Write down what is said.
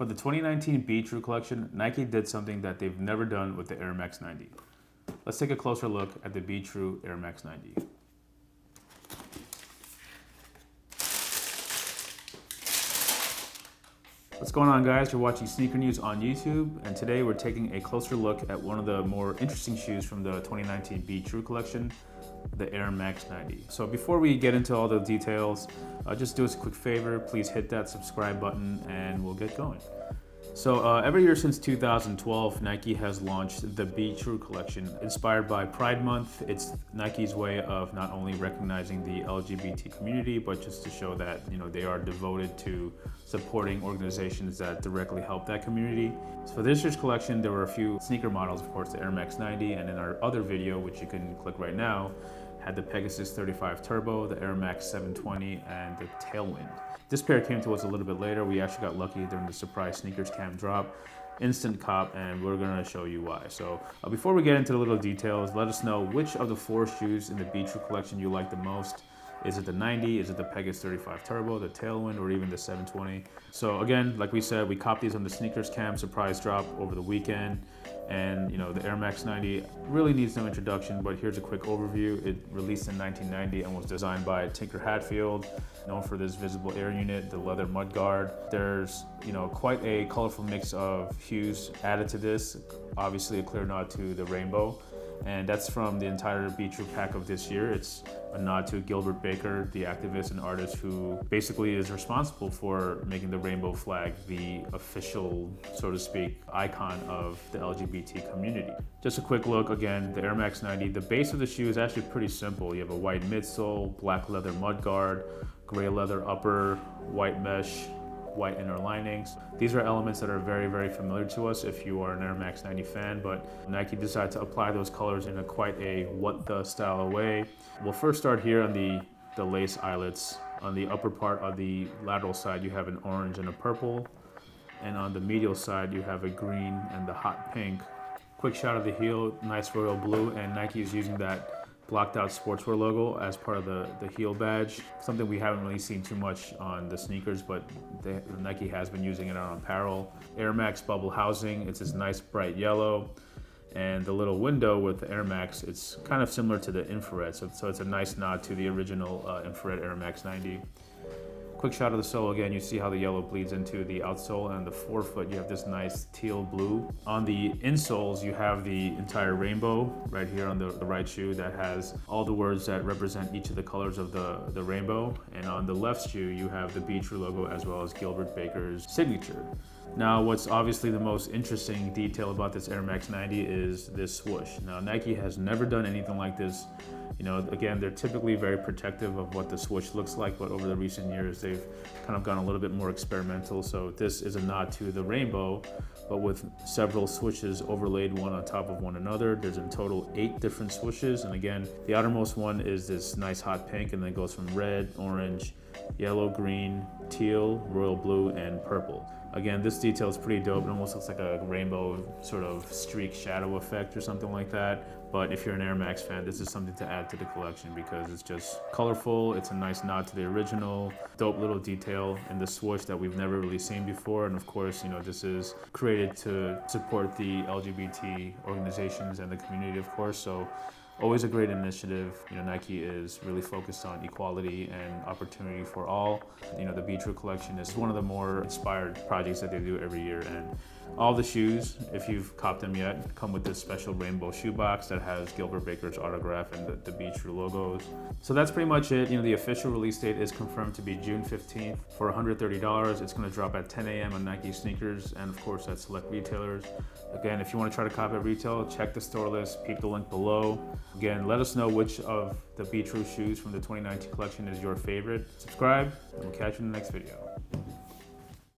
For the 2019 Be True collection, Nike did something that they've never done with the Air Max 90. Let's take a closer look at the Be True Air Max 90. What's going on, guys? You're watching Sneaker News on YouTube, and today we're taking a closer look at one of the more interesting shoes from the 2019 Be True collection, the Air Max 90. So before we get into all the details, just do us a quick favor, please hit that subscribe button and we'll get going. So every year since 2012, Nike has launched the Be True collection. Inspired by Pride Month, it's Nike's way of not only recognizing the LGBT community, but just to show that, you know, they are devoted to supporting organizations that directly help that community. So for this year's collection, there were a few sneaker models, of course, the Air Max 90, and in our other video, which you can click right now, had the Pegasus 35 Turbo, the Air Max 720, and the Tailwind. This pair came to us a little bit later. We actually got lucky during the surprise sneakers cam drop. Instant cop, and we're gonna show you why. So before we get into the little details, let us know which of the 4 shoes in the Be True collection you like the most. Is it the 90? Is it the Pegasus 35 Turbo, the Tailwind, or even the 720? So again, like we said, we copped these on the sneakers cam surprise drop over the weekend. And you know, the Air Max 90 really needs no introduction, but here's a quick overview. It released in 1990 and was designed by Tinker Hatfield, known for this visible air unit, the leather mudguard. There's, you know, quite a colorful mix of hues added to this, obviously a clear nod to the rainbow. And that's from the entire Be True pack of this year. It's a nod to Gilbert Baker, the activist and artist who basically is responsible for making the rainbow flag the official, so to speak, icon of the LGBT community. Just a quick look, again, the Air Max 90. The base of the shoe is actually pretty simple. You have a white midsole, black leather mudguard, gray leather upper, white mesh, white inner linings. These are elements that are very, very familiar to us if you are an Air Max 90 fan, but Nike decided to apply those colors in quite a what the style way. We'll first start here on the lace eyelets. On the upper part of the lateral side, you have an orange and a purple, and on the medial side, you have a green and the hot pink. Quick shot of the heel, nice royal blue, and Nike is using that blocked out sportswear logo as part of the heel badge. Something we haven't really seen too much on the sneakers, but Nike has been using it on apparel. Air Max bubble housing, it's this nice bright yellow. And the little window with the Air Max, it's kind of similar to the infrared. So it's a nice nod to the original infrared Air Max 90. Quick shot of the sole again, you see how the yellow bleeds into the outsole, and on the forefoot you have this nice teal blue. On the insoles you have the entire rainbow right here on the right shoe that has all the words that represent each of the colors of the rainbow. And on the left shoe you have the Be True logo as well as Gilbert Baker's signature. Now, what's obviously the most interesting detail about this Air Max 90 is this swoosh. Now, Nike has never done anything like this. You know, again, they're typically very protective of what the swoosh looks like, but over the recent years, they've kind of gone a little bit more experimental. So this is a nod to the rainbow, but with several swooshes overlaid one on top of one another. There's in total 8 different swooshes. And again, the outermost one is this nice hot pink, and then goes from red, orange, yellow, green, teal, royal blue, and purple. Again, this detail is pretty dope. It almost looks like a rainbow sort of streak shadow effect or something like that. But if you're an Air Max fan, this is something to add to the collection because it's just colorful. It's a nice nod to the original, dope little detail in the swoosh that we've never really seen before. And of course, you know, this is created to support the LGBT organizations and the community, of course. So always a great initiative. You know, Nike is really focused on equality and opportunity for all. You know, the Be True collection is one of the more inspired projects that they do every year. And all the shoes, if you've copped them yet, come with this special rainbow shoebox that has Gilbert Baker's autograph and the Be True logos. So that's pretty much it. You know, the official release date is confirmed to be June 15th for $130. It's going to drop at 10 a.m. on Nike sneakers and of course at select retailers. Again, if you want to try to cop at retail, check the store list, peep the link below. Again, let us know which of the Be True shoes from the 2019 collection is your favorite. Subscribe, and we'll catch you in the next video.